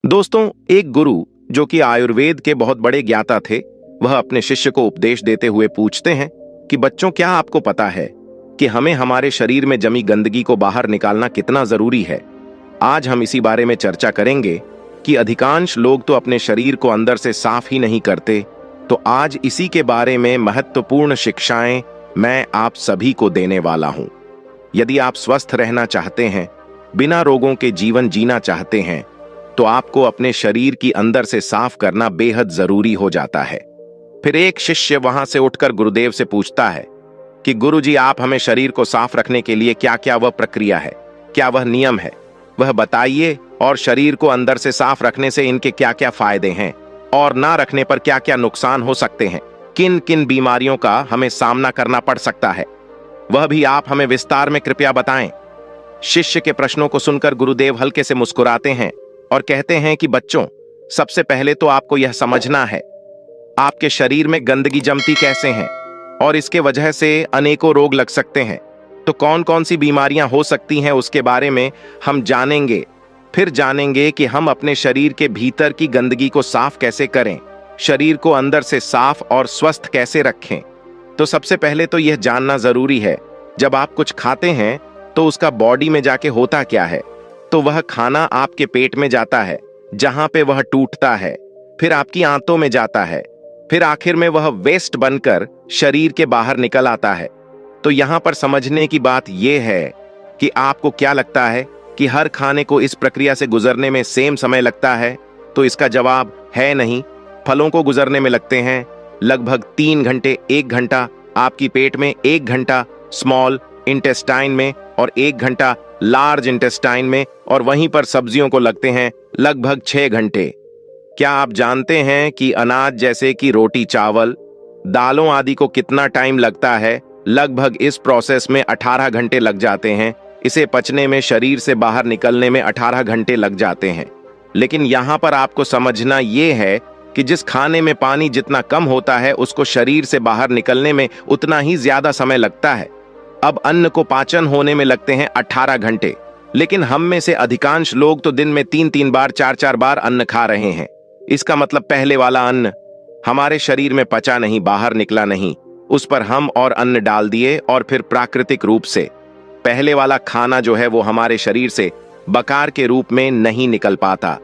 दोस्तों, एक गुरु जो कि आयुर्वेद के बहुत बड़े ज्ञाता थे, वह अपने शिष्य को उपदेश देते हुए पूछते हैं कि बच्चों, क्या आपको पता है कि हमें हमारे शरीर में जमी गंदगी को बाहर निकालना कितना जरूरी है। आज हम इसी बारे में चर्चा करेंगे कि अधिकांश लोग तो अपने शरीर को अंदर से साफ ही नहीं करते। तो आज इसी के बारे में महत्वपूर्ण शिक्षाएं मैं आप सभी को देने वाला हूं। यदि आप स्वस्थ रहना चाहते हैं, बिना रोगों के जीवन जीना चाहते हैं, तो आपको अपने शरीर की अंदर से साफ करना बेहद जरूरी हो जाता है। फिर एक शिष्य वहां से उठकर गुरुदेव से पूछता है कि गुरुजी, आप हमें शरीर को साफ रखने के लिए क्या क्या वह प्रक्रिया है, क्या वह नियम है, वह बताइए। और शरीर को अंदर से साफ रखने से इनके क्या क्या फायदे हैं और ना रखने पर क्या क्या नुकसान हो सकते हैं, किन किन बीमारियों का हमें सामना करना पड़ सकता है, वह भी आप हमें विस्तार में कृपया बताएं। शिष्य के प्रश्नों को सुनकर गुरुदेव हल्के से मुस्कुराते हैं और कहते हैं कि बच्चों, सबसे पहले तो आपको यह समझना है आपके शरीर में गंदगी जमती कैसे हैं और इसके वजह से अनेकों रोग लग सकते हैं। तो कौन कौन सी बीमारियां हो सकती हैं उसके बारे में हम जानेंगे। फिर जानेंगे कि हम अपने शरीर के भीतर की गंदगी को साफ कैसे करें, शरीर को अंदर से साफ और स्वस्थ कैसे रखें। तो सबसे पहले तो यह जानना जरूरी है, जब आप कुछ खाते हैं तो उसका बॉडी में जाके होता क्या है। तो वह खाना आपके पेट में जाता है, जहां पे वह टूटता है, फिर आपकी आंतों में जाता है, फिर आखिर में वह वेस्ट बनकर शरीर के बाहर निकल आता है। तो यहां पर समझने की बात यह है कि आपको क्या लगता है कि हर खाने को इस प्रक्रिया से गुजरने में सेम समय लगता है? तो इसका जवाब है नहीं। फलों को गुजरने में लगते हैं लगभग 3 घंटे, 1 घंटा आपकी पेट में, 1 घंटा स्मॉल इंटेस्टाइन में और 1 घंटा लार्ज इंटेस्टाइन में, और वहीं पर सब्जियों को लगते हैं लगभग 6 घंटे। क्या आप जानते हैं कि अनाज जैसे कि रोटी, चावल, दालों आदि को कितना टाइम लगता है? लगभग इस प्रोसेस में 18 घंटे लग जाते हैं। इसे पचने में, शरीर से बाहर निकलने में 18 घंटे लग जाते हैं। लेकिन यहां पर आपको समझना यह है कि जिस खाने में पानी जितना कम होता है, उसको शरीर से बाहर निकलने में उतना ही ज्यादा समय लगता है। अब अन्न को पाचन होने में लगते हैं 18 घंटे, लेकिन हम में से अधिकांश लोग तो दिन में 3-3 बार, 4-4 बार अन्न खा रहे हैं। इसका मतलब पहले वाला अन्न हमारे शरीर में पचा नहीं, बाहर निकला नहीं, उस पर हम और अन्न डाल दिए और फिर प्राकृतिक रूप से पहले वाला खाना जो है वो हमारे शरीर से बकार के रूप में नहीं निकल पाता।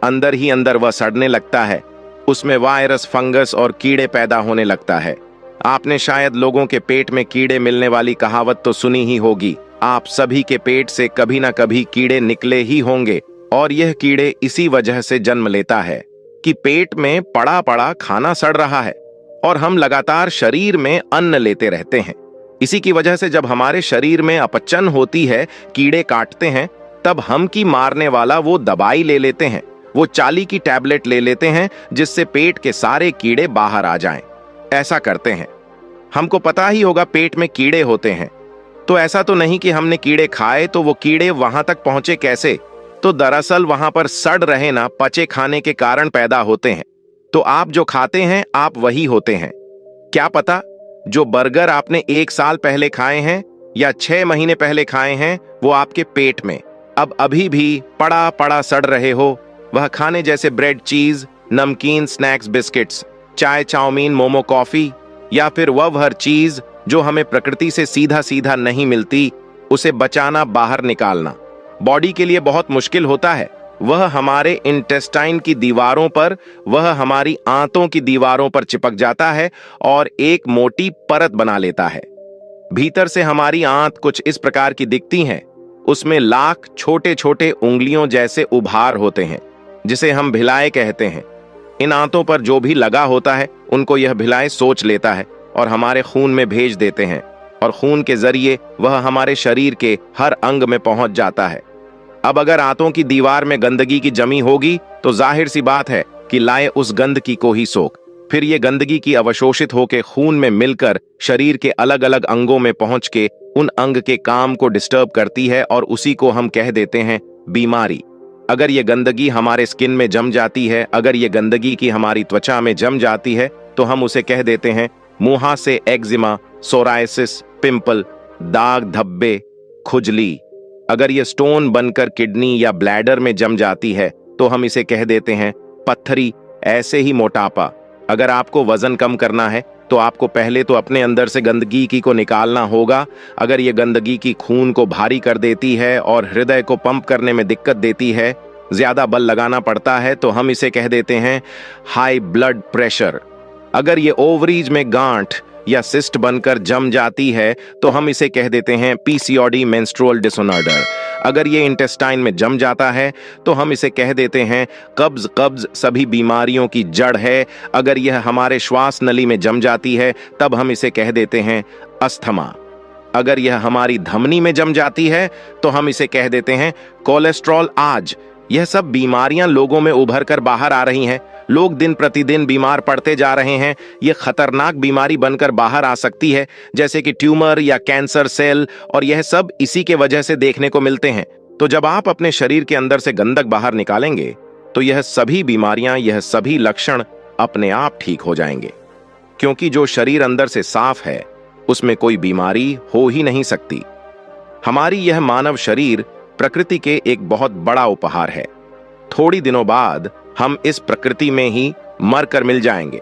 अंदर ही अंदर वह सड़ने लगता है, उसमें वायरस, फंगस और कीड़े पैदा होने लगता है। आपने शायद लोगों के पेट में कीड़े मिलने वाली कहावत तो सुनी ही होगी। आप सभी के पेट से कभी ना कभी कीड़े निकले ही होंगे, और यह कीड़े इसी वजह से जन्म लेता है कि पेट में पड़ा पड़ा खाना सड़ रहा है और हम लगातार शरीर में अन्न लेते रहते हैं। इसी की वजह से जब हमारे शरीर में अपचन होती है, कीड़े काटते हैं, तब हम की मारने वाला वो दवाई ले लेते हैं, वो चाली की टैबलेट ले लेते हैं, जिससे पेट के सारे कीड़े बाहर आ जाएं। ऐसा करते हैं। हमको पता ही होगा पेट में कीड़े होते हैं, तो ऐसा तो नहीं कि हमने कीड़े खाए तो वो कीड़े वहां तक पहुंचे कैसे। तो दरअसल वहां पर सड़ रहे ना पचे खाने के कारण पैदा होते हैं। तो आप जो खाते हैं आप वही होते हैं। क्या पता जो बर्गर आपने 1 साल पहले खाए हैं या 6 महीने पहले खाए हैं, वो आपके पेट में अब अभी भी पड़ा पड़ा सड़ रहे हो। वह खाने जैसे ब्रेड, चीज, नमकीन, स्नैक्स, बिस्किट्स, चाय, चाउमीन, मोमो, कॉफी, या फिर वह हर चीज जो हमें प्रकृति से सीधा सीधा नहीं मिलती, उसे बचाना, बाहर निकालना बॉडी के लिए बहुत मुश्किल होता है। वह हमारे इंटेस्टाइन की दीवारों पर, वह हमारी आंतों की दीवारों पर चिपक जाता है और एक मोटी परत बना लेता है। भीतर से हमारी आंत कुछ इस प्रकार की दिखती हैं। उसमें लाख छोटे छोटे उंगलियों जैसे उभार होते हैं, जिसे हम भिलाए कहते हैं। इन आंतों पर जो भी लगा होता है उनको यह भिलाए सोच लेता है और हमारे खून में भेज देते हैं, और खून के जरिए वह हमारे शरीर के हर अंग में पहुंच जाता है। अब अगर आंतों की दीवार में गंदगी की जमी होगी तो जाहिर सी बात है कि लाए उस गंदगी को ही सोख। फिर ये गंदगी की अवशोषित होकर खून में मिलकर शरीर के अलग अलग अंगों में पहुंच के उन अंग के काम को डिस्टर्ब करती है, और उसी को हम कह देते हैं बीमारी। अगर ये गंदगी हमारे स्किन में जम जाती है, अगर ये गंदगी की हमारी त्वचा में जम जाती है, तो हम उसे कह देते हैं मुहासे, एक्जिमा, सोरायसिस, पिंपल, दाग, धब्बे, खुजली। अगर ये स्टोन बनकर किडनी या ब्लैडर में जम जाती है, तो हम इसे कह देते हैं पत्थरी। ऐसे ही मोटापा, अगर आपको वजन कम करना है तो आपको पहले तो अपने अंदर से गंदगी की को निकालना होगा। अगर ये गंदगी की खून को भारी कर देती है और हृदय को पंप करने में दिक्कत देती है, ज्यादा बल लगाना पड़ता है, तो हम इसे कह देते हैं हाई ब्लड प्रेशर। अगर ये ओवरीज में गांठ या सिस्ट बनकर जम जाती है तो हम इसे कह देते हैं पीसीओडी, मेंस्ट्रुअल डिसऑर्डर। अगर ये इंटेस्टाइन में जम जाता है तो हम इसे कह देते हैं कब्ज। कब्ज सभी बीमारियों की जड़ है। अगर यह हमारे श्वास नली में जम जाती है तब हम इसे कह देते हैं अस्थमा। अगर यह हमारी धमनी में जम जाती है तो हम इसे कह देते हैं कोलेस्ट्रॉल। आज यह सब बीमारियां लोगों में उभर कर बाहर आ रही हैं। लोग दिन प्रतिदिन बीमार पड़ते जा रहे हैं। यह खतरनाक बीमारी बनकर बाहर आ सकती है, जैसे कि ट्यूमर या कैंसर सेल, और यह सब इसी के वजह से देखने को मिलते हैं। तो जब आप अपने शरीर के अंदर से गंदक बाहर निकालेंगे तो यह सभी बीमारियां, यह सभी लक्षण अपने आप ठीक हो जाएंगे, क्योंकि जो शरीर अंदर से साफ है उसमें कोई बीमारी हो ही नहीं सकती। हमारी यह मानव शरीर प्रकृति के एक बहुत बड़ा उपहार है। थोड़ी दिनों बाद हम इस प्रकृति में ही मर कर मिल जाएंगे,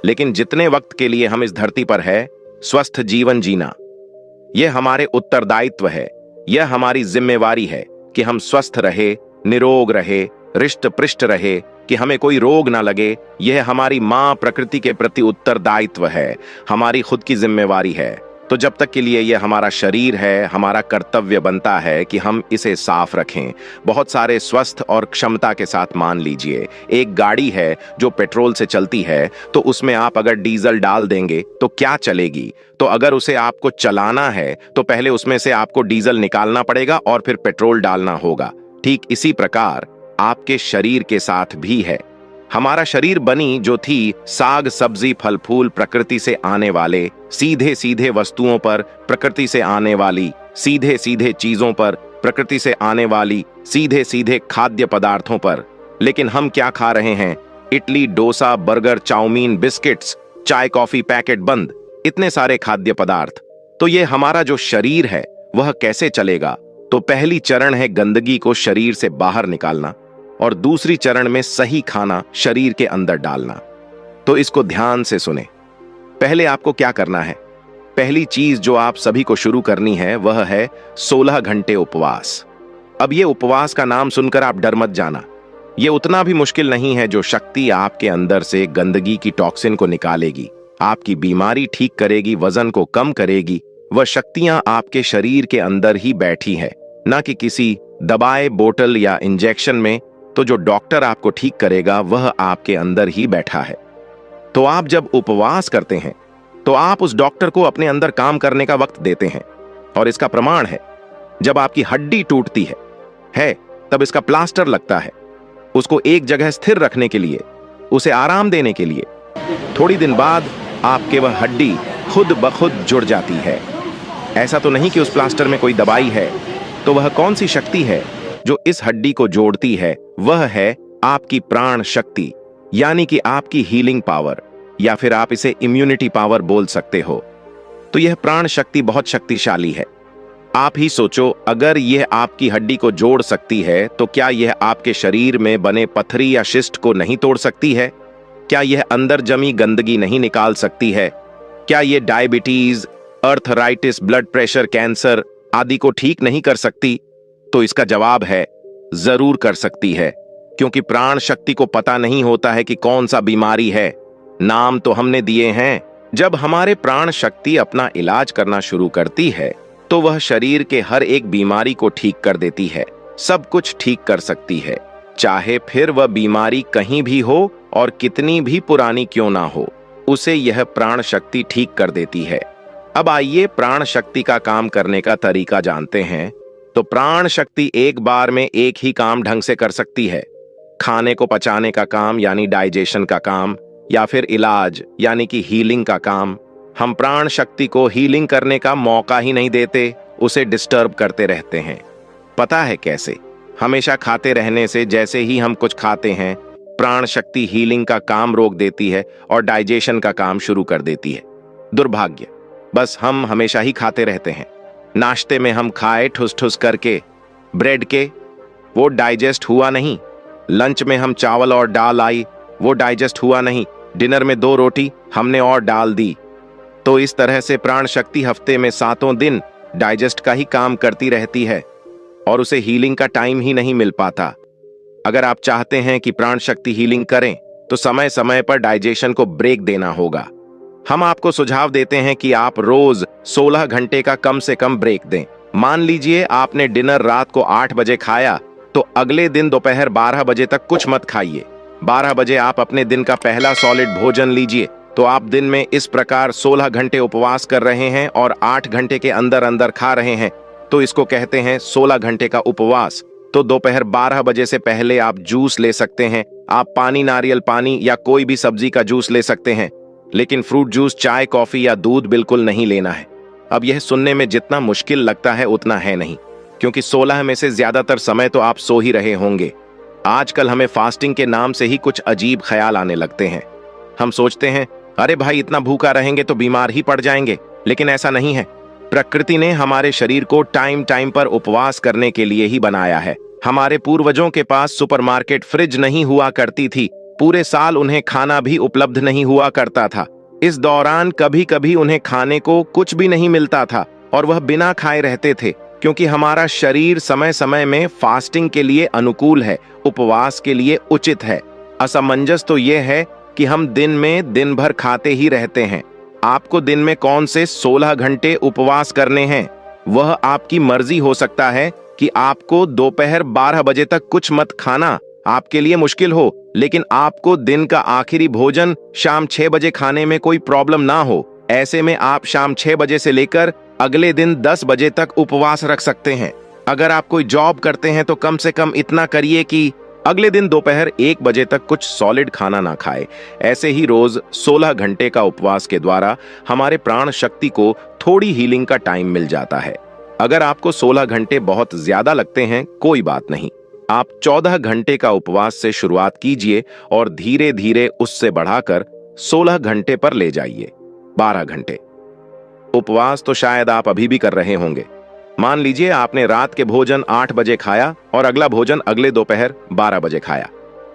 लेकिन जितने वक्त के लिए हम इस धरती पर है, स्वस्थ जीवन जीना यह हमारे उत्तरदायित्व है। यह हमारी जिम्मेवारी है कि हम स्वस्थ रहे, निरोग रहे, रिष्ट पृष्ठ रहे, कि हमें कोई रोग ना लगे। यह हमारी मां प्रकृति के प्रति उत्तरदायित्व है, हमारी खुद की जिम्मेवारी है। तो जब तक के लिए यह हमारा शरीर है, हमारा कर्तव्य बनता है कि हम इसे साफ रखें, बहुत सारे स्वस्थ और क्षमता के साथ। मान लीजिए एक गाड़ी है जो पेट्रोल से चलती है, तो उसमें आप अगर डीजल डाल देंगे तो क्या चलेगी? तो अगर उसे आपको चलाना है तो पहले उसमें से आपको डीजल निकालना पड़ेगा और फिर पेट्रोल डालना होगा। ठीक इसी प्रकार आपके शरीर के साथ भी है। हमारा शरीर बनी जो थी साग सब्जी फल फूल, प्रकृति से आने वाले सीधे सीधे वस्तुओं पर, प्रकृति से आने वाली सीधे सीधे चीजों पर, प्रकृति से आने वाली सीधे सीधे खाद्य पदार्थों पर। लेकिन हम क्या खा रहे हैं? Idli, dosa, burger, chow mein, biscuits, चाय कॉफी पैकेट बंद, इतने सारे खाद्य पदार्थ। तो ये हमारा जो शरीर है वह कैसे चलेगा? तो पहली चरण है गंदगी को शरीर से बाहर निकालना, और दूसरी चरण में सही खाना शरीर के अंदर डालना। तो इसको ध्यान से सुने। पहले आपको क्या करना है? पहली चीज जो आप सभी को शुरू करनी है वह है 16 घंटे उपवास। अब ये उपवास का नाम सुनकर आप डर मत जाना। ये उतना भी मुश्किल नहीं है। जो शक्ति आपके अंदर से गंदगी की टॉक्सिन को निकालेगी, आपकी बीमारी ठीक करेगी, वजन को कम करेगी, वह शक्तियां आपके शरीर के अंदर ही बैठी है, ना कि किसी दवाई बोतल या इंजेक्शन में। तो जो डॉक्टर आपको ठीक करेगा वह आपके अंदर ही बैठा है। तो आप जब उपवास करते हैं तो आप उस डॉक्टर को अपने अंदर काम करने का वक्त देते हैं। और इसका प्रमाण है, जब आपकी हड्डी टूटती है तब इसका प्लास्टर लगता है, उसको एक जगह स्थिर रखने के लिए, उसे आराम देने के लिए। थोड़ी दिन बाद आपके वह हड्डी खुद ब खुद जुड़ जाती है। ऐसा तो नहीं कि उस प्लास्टर में कोई दवाई है। तो वह कौन सी शक्ति है जो इस हड्डी को जोड़ती है? वह है आपकी प्राण शक्ति, यानी कि आपकी हीलिंग पावर, या फिर आप इसे इम्यूनिटी पावर बोल सकते हो। तो यह प्राण शक्ति बहुत शक्तिशाली है। आप ही सोचो, अगर यह आपकी हड्डी को जोड़ सकती है तो क्या यह आपके शरीर में बने पथरी या शिस्ट को नहीं तोड़ सकती है? क्या यह अंदर जमी गंदगी नहीं निकाल सकती है? क्या यह diabetes, arthritis, blood pressure, cancer आदि को ठीक नहीं कर सकती? तो इसका जवाब है जरूर कर सकती है, क्योंकि प्राण शक्ति को पता नहीं होता है कि कौन सा बीमारी है। नाम तो हमने दिए हैं। जब हमारे प्राण शक्ति अपना इलाज करना शुरू करती है तो वह शरीर के हर एक बीमारी को ठीक कर देती है, सब कुछ ठीक कर सकती है, चाहे फिर वह बीमारी कहीं भी हो और कितनी भी पुरानी क्यों ना हो, उसे यह प्राण शक्ति ठीक कर देती है। अब आइए प्राण शक्ति का काम करने का तरीका जानते हैं। तो प्राण शक्ति एक बार में एक ही काम ढंग से कर सकती है, खाने को पचाने का काम यानी डाइजेशन का काम, या फिर इलाज यानी कि हीलिंग का काम। हम प्राण शक्ति को हीलिंग करने का मौका ही नहीं देते, उसे डिस्टर्ब करते रहते हैं। पता है कैसे? हमेशा खाते रहने से जैसे ही हम कुछ खाते हैं, प्राण शक्ति हीलिंग का काम रोक देती है और डाइजेशन का काम शुरू कर देती है। दुर्भाग्य, बस हम हमेशा ही खाते रहते हैं। नाश्ते में हम खाए ठुस ठुस करके ब्रेड के, वो डाइजेस्ट हुआ नहीं, लंच में हम चावल और दाल आई, वो डाइजेस्ट हुआ नहीं। डिनर में 2 रोटी हमने और डाल दी। तो इस तरह से प्राण शक्ति हफ्ते में 7 दिन डाइजेस्ट का ही काम करती रहती है और उसे हीलिंग का टाइम ही नहीं मिल पाता। अगर आप चाहते हैं कि प्राण शक्ति हीलिंग करें तो समय समय पर डाइजेशन को ब्रेक देना होगा। हम आपको सुझाव देते हैं कि आप रोज 16 घंटे का कम से कम ब्रेक दें। मान लीजिए आपने डिनर रात को 8 बजे खाया, तो अगले दिन दोपहर 12 बजे तक कुछ मत खाइए। 12 बजे आप अपने दिन का पहला सॉलिड भोजन लीजिए। तो आप दिन में इस प्रकार 16 घंटे उपवास कर रहे हैं और 8 घंटे के अंदर अंदर खा रहे हैं, तो इसको कहते हैं 16 घंटे का उपवास। तो दोपहर 12 बजे से पहले आप जूस ले सकते हैं। आप पानी, नारियल पानी या कोई भी सब्जी का जूस ले सकते हैं, लेकिन फ्रूट जूस, चाय, कॉफी या दूध बिल्कुल नहीं लेना है। अब यह सुनने में जितना मुश्किल लगता है उतना है नहीं, क्योंकि 16 में से ज्यादातर समय तो आप सो ही रहे होंगे। आजकल हमें फास्टिंग के नाम से ही कुछ अजीब ख्याल आने लगते हैं। हम सोचते हैं, अरे भाई इतना भूखा रहेंगे तो बीमार ही पड़ जाएंगे, लेकिन ऐसा नहीं है। प्रकृति ने हमारे शरीर को टाइम टाइम पर उपवास करने के लिए ही बनाया है। हमारे पूर्वजों के पास सुपरमार्केट, फ्रिज नहीं हुआ करती थी। पूरे साल उन्हें खाना भी उपलब्ध नहीं हुआ करता था। इस दौरान कभी कभी उन्हें खाने को कुछ भी नहीं मिलता था और वह बिना खाए रहते थे, क्योंकि हमारा शरीर समय समय में फास्टिंग के लिए अनुकूल है, उपवास के लिए उचित है। असमंजस तो यह है कि हम दिन में दिन भर खाते ही रहते हैं। आपको दिन में कौन से 16 घंटे उपवास करने हैं, वह आपकी मर्जी हो सकता है कि आपको दोपहर 12 बजे तक कुछ मत खाना आपके लिए मुश्किल हो, लेकिन आपको दिन का आखिरी भोजन शाम 6 बजे खाने में कोई प्रॉब्लम ना हो। ऐसे में आप शाम 6 बजे से लेकर अगले दिन 10 बजे तक उपवास रख सकते हैं। अगर आप कोई जॉब करते हैं तो कम से कम इतना करिए कि अगले दिन दोपहर 1 बजे तक कुछ सॉलिड खाना ना खाए। ऐसे ही रोज 16 घंटे का उपवास के द्वारा हमारे प्राण शक्ति को थोड़ी हीलिंग का टाइम मिल जाता है। अगर आपको 16 घंटे बहुत ज्यादा लगते हैं, कोई बात नहीं, आप 14 घंटे का उपवास से शुरुआत कीजिए और धीरे धीरे उससे बढ़ाकर 16 घंटे पर ले जाइए। 12 घंटे उपवास तो शायद आप अभी भी कर रहे होंगे। मान लीजिए आपने रात के भोजन 8 बजे खाया और अगला भोजन अगले दोपहर 12 बजे खाया।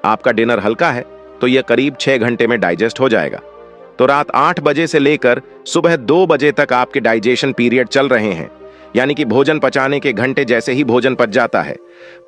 आपका डिनर हल्का है तो यह करीब 6 घंटे में डाइजेस्ट हो जाएगा। तो रात 8 बजे से लेकर सुबह 2 बजे तक आपके डाइजेशन पीरियड चल रहे हैं, यानी कि भोजन पचाने के घंटे जैसे ही भोजन पच जाता है,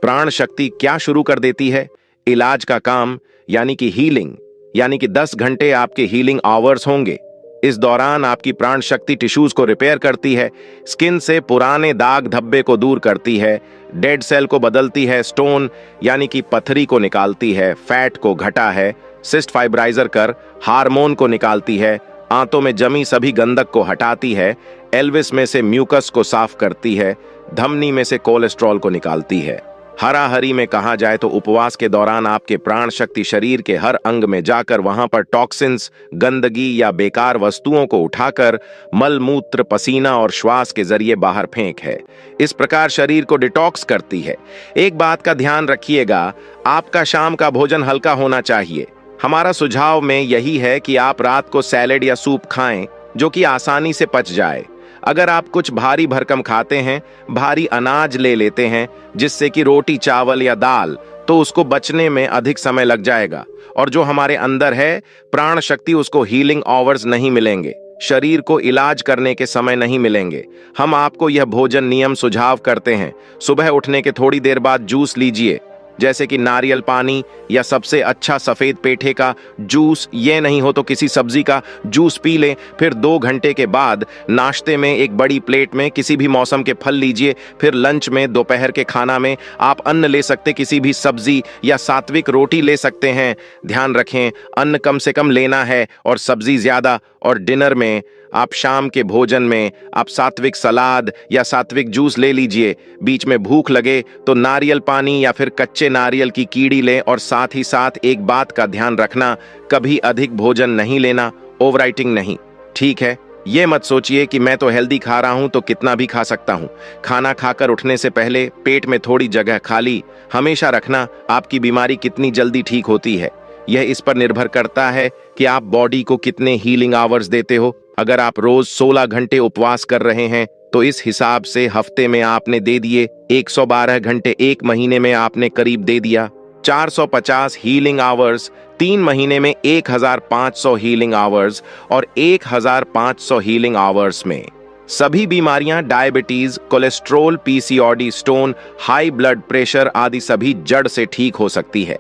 प्राण शक्ति क्या शुरू कर देती है? इलाज का काम, यानी कि हीलिंग। यानी कि 10 घंटे आपके हीलिंग आवर्स होंगे। इस दौरान आपकी प्राण शक्ति टिश्यूज को रिपेयर करती है, स्किन से पुराने दाग धब्बे को दूर करती है, डेड सेल को बदलती है, स्टोन यानी कि पथरी को निकालती है, फैट को घटा है, सिस्ट फाइब्राइजर कर हार्मोन को निकालती है, आंतों में जमी सभी गंदक को हटाती है, एल्विस में से म्यूकस को साफ करती है, धमनी में से कोलेस्ट्रॉल को निकालती है। हरा हरी में कहा जाए तो उपवास के दौरान आपके प्राण शक्ति शरीर के हर अंग में जाकर वहां पर टॉक्सिन्स, गंदगी या बेकार वस्तुओं को उठाकर मल, मूत्र, पसीना और श्वास के जरिए बाहर फेंक है। इस प्रकार शरीर को डिटॉक्स करती है। एक बात का ध्यान रखिएगा, आपका शाम का भोजन हल्का होना चाहिए। हमारा सुझाव में यही है कि आप रात को सैलेड या सूप खाएं, जो कि आसानी से पच जाए। अगर आप कुछ भारी भरकम खाते हैं, भारी अनाज ले लेते हैं, जिससे कि रोटी, चावल या दाल, तो उसको बचने में अधिक समय लग जाएगा और जो हमारे अंदर है प्राण शक्ति, उसको हीलिंग आवर्स नहीं मिलेंगे, शरीर को इलाज करने के समय नहीं मिलेंगे। हम आपको यह भोजन नियम सुझाव करते हैं। सुबह उठने के थोड़ी देर बाद जूस लीजिए, जैसे कि नारियल पानी या सबसे अच्छा सफेद पेठे का जूस। ये नहीं हो तो किसी सब्जी का जूस पी लें। फिर 2 घंटे के बाद नाश्ते में एक बड़ी प्लेट में किसी भी मौसम के फल लीजिए। फिर लंच में, दोपहर के खाना में आप अन्न ले सकते, किसी भी सब्जी या सात्विक रोटी ले सकते हैं। ध्यान रखें, अन्न कम से कम लेना है और सब्जी ज्यादा। और डिनर में आप शाम के भोजन में आप सात्विक सलाद या सात्विक जूस ले लीजिए। बीच में भूख लगे तो नारियल पानी या फिर कच्चे नारियल की कीड़ी लें। और साथ ही साथ एक बात का ध्यान रखना, कभी अधिक भोजन नहीं लेना, ओवरईटिंग नहीं। ठीक है, ये मत सोचिए कि मैं तो हेल्दी खा रहा हूं तो कितना भी खा सकता हूं। खाना खाकर उठने से पहले पेट में थोड़ी जगह खाली हमेशा रखना। आपकी बीमारी कितनी जल्दी ठीक होती है, यह इस पर निर्भर करता है कि आप बॉडी को कितने हीलिंग आवर्स देते हो। अगर आप रोज 16 घंटे उपवास कर रहे हैं तो इस हिसाब से हफ्ते में आपने दे दिए 112 घंटे, 1 महीने में आपने करीब दे दिया 450 हीलिंग आवर्स, 3 महीने में 1500 हीलिंग आवर्स और 1500 हीलिंग आवर्स में सभी बीमारियां, diabetes, cholesterol, PCOD, stone, high blood pressure आदि सभी जड़ से ठीक हो सकती है।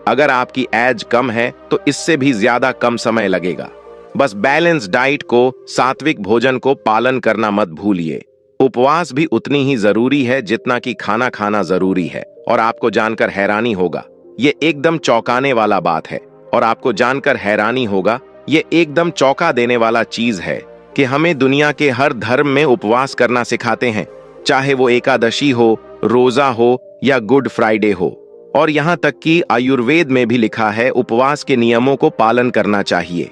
अगर आपकी एज कम है तो इससे भी ज्यादा कम समय लगेगा। बस बैलेंस डाइट को, सात्विक भोजन को पालन करना मत भूलिए। उपवास भी उतनी ही जरूरी है जितना कि खाना खाना जरूरी है। और आपको जानकर हैरानी होगा, ये एकदम चौंकाने वाला बात है। और आपको जानकर हैरानी होगा, ये एकदम चौंका देने वाला चीज है कि हमें दुनिया के हर धर्म में उपवास करना सिखाते हैं, चाहे वो एकादशी हो, रोजा हो या गुड फ्राइडे हो। और यहाँ तक कि आयुर्वेद में भी लिखा है उपवास के नियमों को पालन करना चाहिए।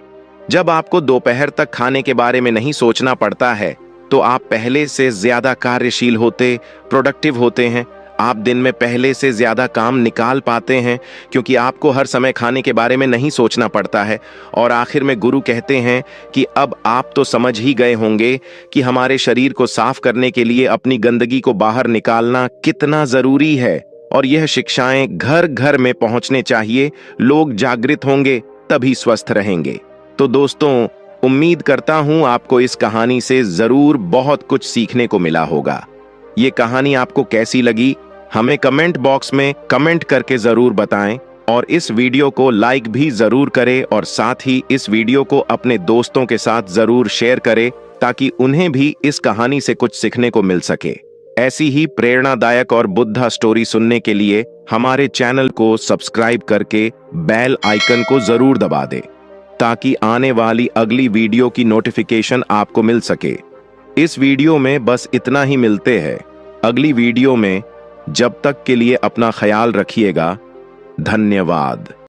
जब आपको दोपहर तक खाने के बारे में नहीं सोचना पड़ता है तो आप पहले से ज्यादा कार्यशील होते, प्रोडक्टिव होते हैं। आप दिन में पहले से ज्यादा काम निकाल पाते हैं क्योंकि आपको हर समय खाने के बारे में नहीं सोचना पड़ता है। और आखिर में गुरु कहते हैं कि अब आप तो समझ ही गए होंगे कि हमारे शरीर को साफ करने के लिए अपनी गंदगी को बाहर निकालना कितना जरूरी है। और यह शिक्षाएं घर घर में पहुंचने चाहिए। लोग जागृत होंगे तभी स्वस्थ रहेंगे। तो दोस्तों, उम्मीद करता हूं आपको इस कहानी से जरूर बहुत कुछ सीखने को मिला होगा। ये कहानी आपको कैसी लगी हमें कमेंट बॉक्स में कमेंट करके जरूर बताएं। और इस वीडियो को लाइक भी जरूर करें और साथ ही इस वीडियो को अपने दोस्तों के साथ जरूर शेयर करें ताकि उन्हें भी इस कहानी से कुछ सीखने को मिल सके। ऐसी ही प्रेरणादायक और बुद्धा स्टोरी सुनने के लिए हमारे चैनल को सब्सक्राइब करके बेल आइकन को जरूर दबा दें ताकि आने वाली अगली वीडियो की नोटिफिकेशन आपको मिल सके। इस वीडियो में बस इतना ही। मिलते हैं अगली वीडियो में। जब तक के लिए अपना ख्याल रखिएगा। धन्यवाद।